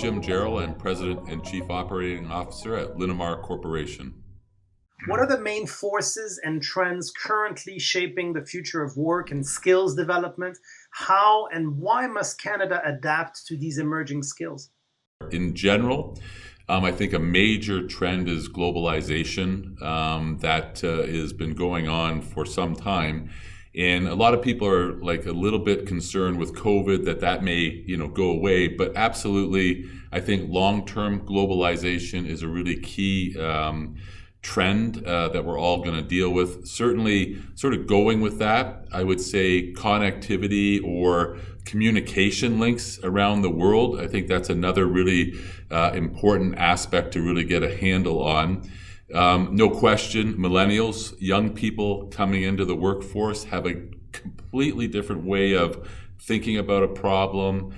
Jim Jarrell. I'm President and Chief Operating Officer at Linamar Corporation. What are the main forces and trends currently shaping the future of work and skills development? How and why must Canada adapt to these emerging skills? In general, I think a major trend is globalization that has been going on for some time. And a lot of people are like a little bit concerned with COVID that may, go away. But absolutely, I think long-term globalization is a really key trend that we're all going to deal with. Certainly, sort of going with that, I would say connectivity or communication links around the world. I think that's another really important aspect to really get a handle on. No question, millennials, young people coming into the workforce have a completely different way of thinking about a problem,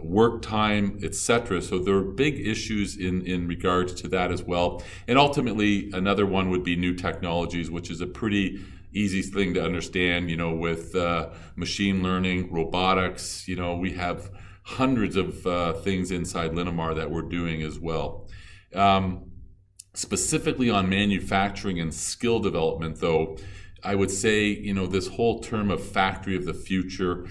work time, etc. So there are big issues in regards to that as well. And ultimately, another one would be new technologies, which is a pretty easy thing to understand, with machine learning, robotics. We have hundreds of things inside Linamar that we're doing as well. Specifically on manufacturing and skill development, though, I would say, this whole term of factory of the future,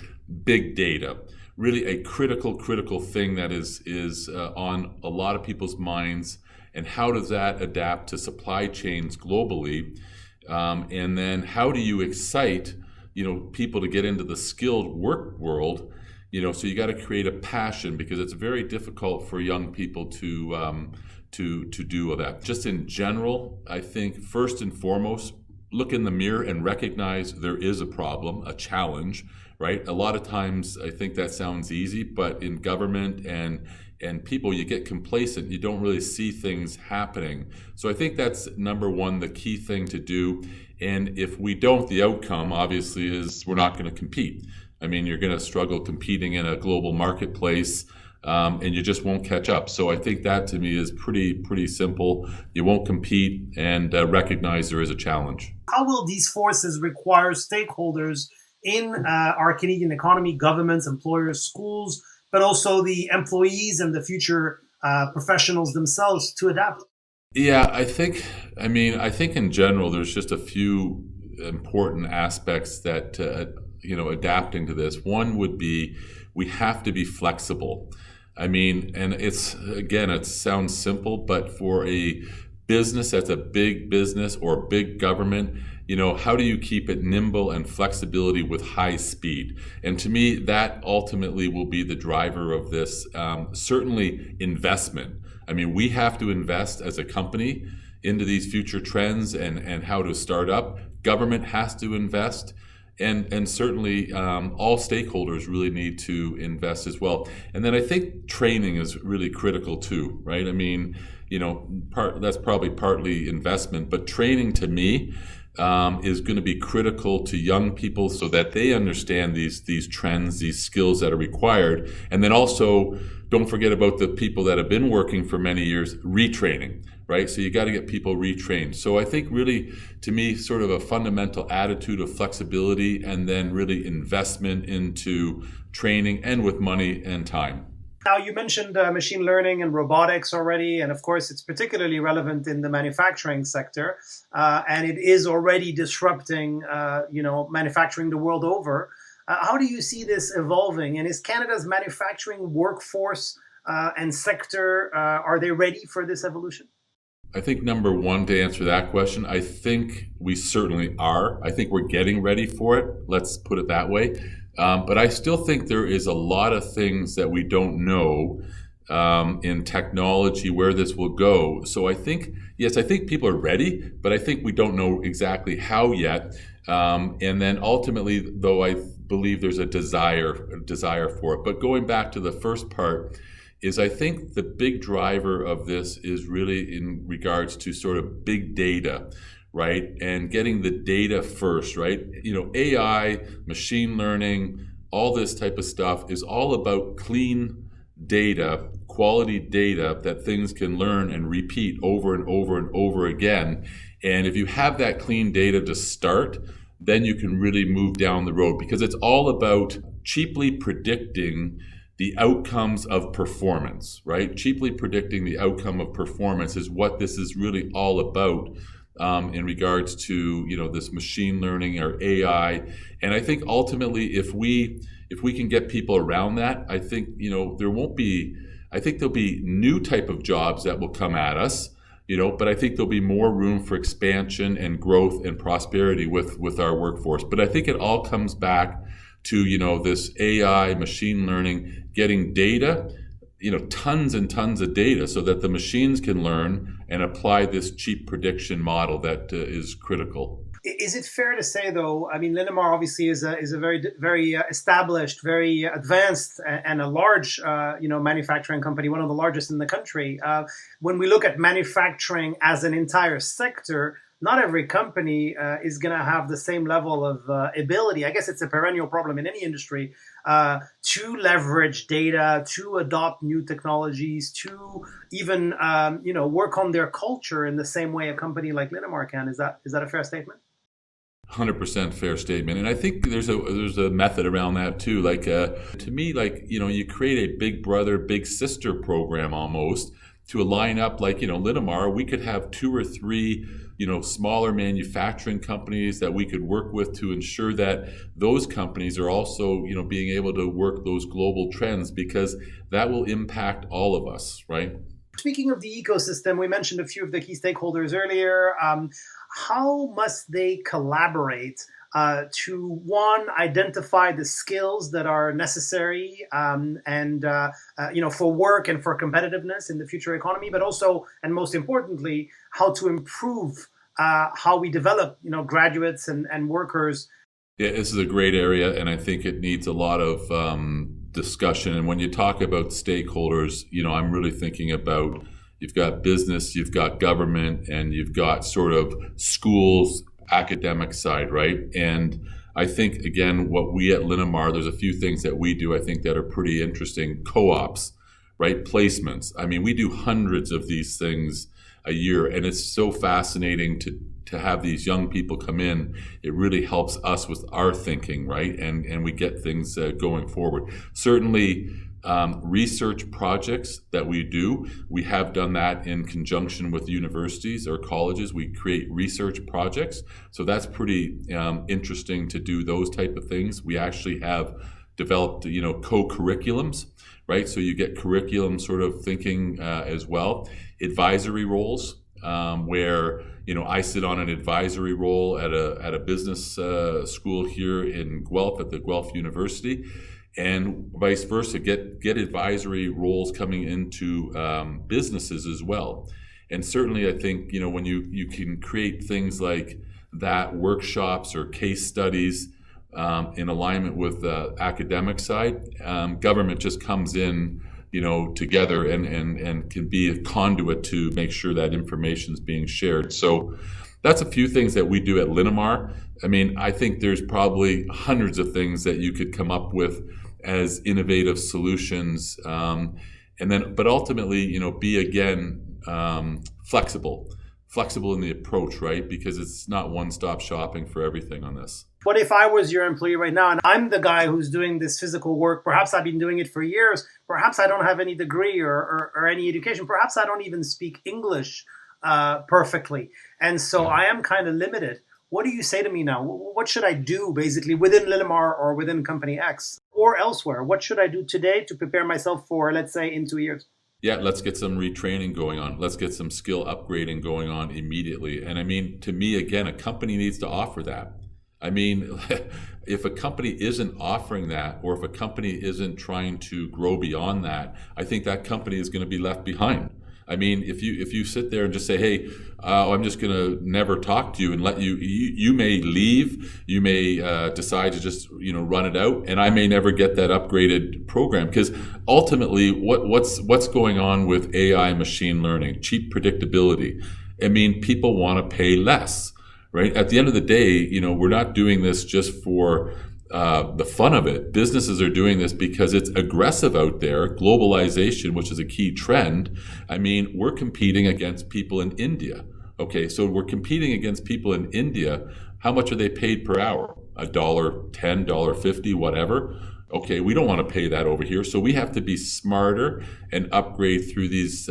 big data, really a critical thing that is on a lot of people's minds. And how does that adapt to supply chains globally? And then how do you excite, people to get into the skilled work world? So you got to create a passion, because it's very difficult for young people to do all that. Just in general, I think first and foremost, look in the mirror and recognize there is a problem, a challenge, right? A lot of times I think that sounds easy, but in government and people, you get complacent. You don't really see things happening. So I think that's number one, the key thing to do. And if we don't, the outcome obviously is we're not going to compete. I mean, you're going to struggle competing in a global marketplace. And you just won't catch up. So I think that to me is pretty simple. You won't compete and recognize there is a challenge. How will these forces require stakeholders in our Canadian economy, governments, employers, schools, but also the employees and the future professionals themselves to adapt? Yeah, I think in general, there's just a few important aspects that, adapting to this. One would be we have to be flexible. And it sounds simple, but for a business that's a big business or big government, how do you keep it nimble and flexibility with high speed? And to me, that ultimately will be the driver of this. Certainly investment. We have to invest as a company into these future trends and how to start up. Government has to invest. And certainly all stakeholders really need to invest as well. And then I think training is really critical too, right? That's probably partly investment, but training to me is going to be critical to young people so that they understand these trends, these skills that are required. And then also, don't forget about the people that have been working for many years, retraining, right? So you got to get people retrained. So I think really, to me, sort of a fundamental attitude of flexibility and then really investment into training and with money and time. Now, you mentioned machine learning and robotics already, and of course, it's particularly relevant in the manufacturing sector, and it is already disrupting, manufacturing the world over. How do you see this evolving? And is Canada's manufacturing workforce and sector, are they ready for this evolution? I think number one, to answer that question, I think we certainly are. I think we're getting ready for it. Let's put it that way. But I still think there is a lot of things that we don't know in technology where this will go. So I think people are ready, but I think we don't know exactly how yet. And then ultimately, though, I believe there's a desire for it. But going back to the first part, is I think the big driver of this is really in regards to sort of big data, right? And getting the data first, right? AI, machine learning, all this type of stuff is all about clean data, quality data that things can learn and repeat over and over and over again. And if you have that clean data to start, then you can really move down the road, because it's all about cheaply predicting the outcomes of performance, right? Cheaply predicting the outcome of performance is what this is really all about in regards to this machine learning or AI. And I think ultimately, if we can get people around that, I think I think there'll be new type of jobs that will come at us. But I think there'll be more room for expansion and growth and prosperity with our workforce. But I think it all comes back to this AI, machine learning, getting data, tons and tons of data, so that the machines can learn and apply this cheap prediction model that is critical. Is it fair to say, though? I mean, Linamar obviously is a very established, very advanced, and a large manufacturing company, one of the largest in the country. When we look at manufacturing as an entire sector, not every company is going to have the same level of ability. I guess it's a perennial problem in any industry to leverage data, to adopt new technologies, to even work on their culture in the same way a company like Linamar can. Is that a fair statement? 100% fair statement. And I think there's a method around that too. Like to me, you create a big brother, big sister program almost to align up. Like Linamar, we could have 2 or 3 smaller manufacturing companies that we could work with to ensure that those companies are also being able to work those global trends, because that will impact all of us, right? Speaking of the ecosystem, we mentioned a few of the key stakeholders earlier. How must they collaborate to, one, identify the skills that are necessary for work and for competitiveness in the future economy, but also, and most importantly, how to improve how we develop graduates and workers? Yeah, this is a great area, and I think it needs a lot of discussion. And when you talk about stakeholders, I'm really thinking about, you've got business, you've got government, and you've got sort of schools, academic side, right? And I think, again, what we at Linamar, there's a few things that we do, I think, that are pretty interesting. Co-ops, right? Placements. I mean, we do hundreds of these things a year, and it's so fascinating to have these young people come in. It really helps us with our thinking, right? And we get things going forward. Certainly, research projects that we do, we have done that in conjunction with universities or colleges. We create research projects, so that's pretty interesting to do those type of things. We actually have developed co-curriculums, right? So you get curriculum sort of thinking as well. Advisory roles, where I sit on an advisory role at a business school here in Guelph at the Guelph University, and vice versa, get advisory roles coming into businesses as well. And certainly, I think when you can create things like that, workshops or case studies in alignment with the academic side, government just comes in together and can be a conduit to make sure that information is being shared. So that's a few things that we do at Linamar. I mean, I think there's probably hundreds of things that you could come up with as innovative solutions, but ultimately, be again flexible in the approach, right? Because it's not one-stop shopping for everything on this. What if I was your employee right now and I'm the guy who's doing this physical work? Perhaps I've been doing it for years. Perhaps I don't have any degree or any education. Perhaps I don't even speak English perfectly. And so I am kind of limited. What do you say to me now? What should I do basically within Linamar or within company X or elsewhere? What should I do today to prepare myself for, let's say, in 2 years? Yeah, let's get some retraining going on. Let's get some skill upgrading going on immediately. And I mean, to me, again, a company needs to offer that. I mean, if a company isn't offering that, or if a company isn't trying to grow beyond that, I think that company is going to be left behind. I mean, if you sit there and just say, hey, I'm just going to never talk to you and let you may leave, you may decide to just run it out, and I may never get that upgraded program, because ultimately what's going on with AI, machine learning, cheap predictability? I mean, people want to pay less, right? At the end of the day, we're not doing this just for the fun of it. Businesses are doing this because it's aggressive out there. Globalization, which is a key trend. I mean, we're competing against people in India. Okay, so we're competing against people in India. How much are they paid per hour? $1.10, $1.50, whatever. Okay, we don't want to pay that over here, so we have to be smarter and upgrade through these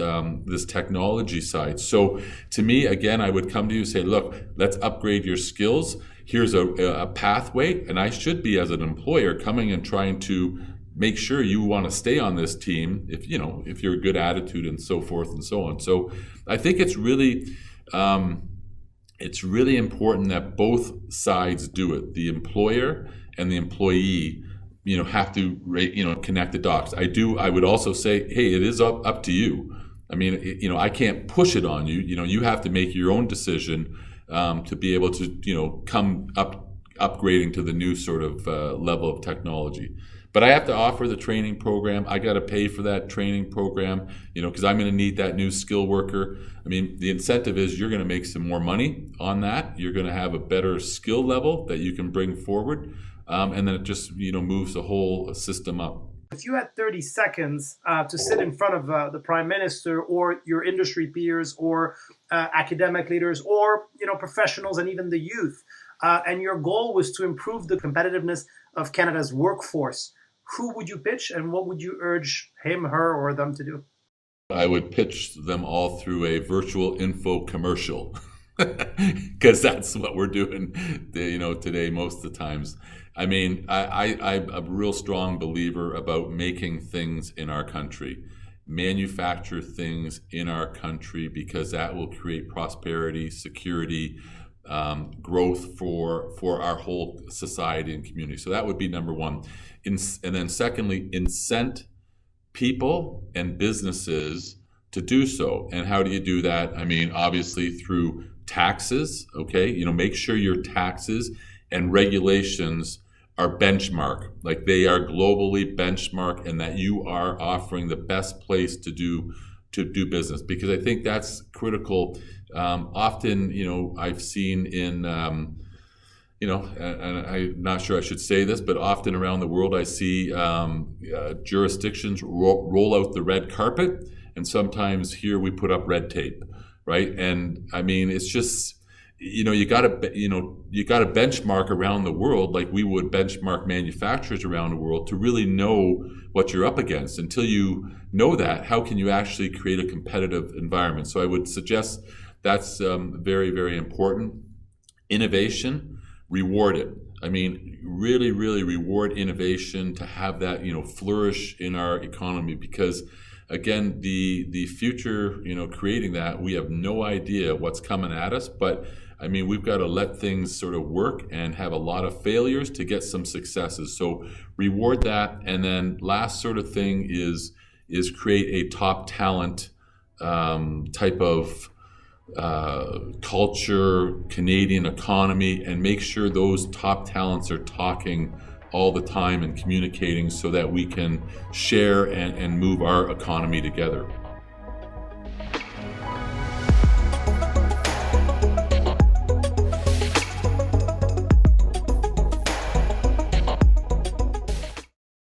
this technology side. So to me, again, I would come to you and say, look, let's upgrade your skills. Here's a pathway, and I should be, as an employer, coming and trying to make sure you want to stay on this team if you're a good attitude and so forth and so on. So I think it's really important that both sides do it. The employer and the employee, have to, connect the dots. I would also say, hey, it is up to you. I mean, I can't push it on you. You have to make your own decision to be able to, come upgrading to the new sort of level of technology. But I have to offer the training program. I got to pay for that training program, because I'm going to need that new skill worker. I mean, the incentive is you're going to make some more money on that. You're going to have a better skill level that you can bring forward. And then it just, moves the whole system up. If you had 30 seconds to sit in front of the Prime Minister or your industry peers or academic leaders or, professionals and even the youth, and your goal was to improve the competitiveness of Canada's workforce, who would you pitch and what would you urge him, her, or them to do? I would pitch them all through a virtual info commercial because that's what we're doing, today most of the times. I mean, I'm a real strong believer about making things in our country, manufacture things in our country, because that will create prosperity, security, growth for our whole society and community. So that would be number one. And then secondly, incent people and businesses to do so. And how do you do that? I mean, obviously through taxes, okay? Make sure your taxes and regulations are benchmark, like they are globally benchmark, and that you are offering the best place to do business, because I think that's critical. Often, I've seen in, and I'm not sure I should say this, but often around the world I see jurisdictions roll out the red carpet, and sometimes here we put up red tape, right? And I mean, it's just, you got to benchmark around the world like we would benchmark manufacturers around the world to really know what you're up against. Until you know that, how can you actually create a competitive environment? So I would suggest that's very, very important. Innovation, reward it. I mean, really, really reward innovation to have that, flourish in our economy, because again, the future, creating that, we have no idea what's coming at us, but I mean, we've got to let things sort of work and have a lot of failures to get some successes. So reward that. And then last sort of thing is create a top talent type of culture, Canadian economy, and make sure those top talents are talking all the time and communicating so that we can share and move our economy together.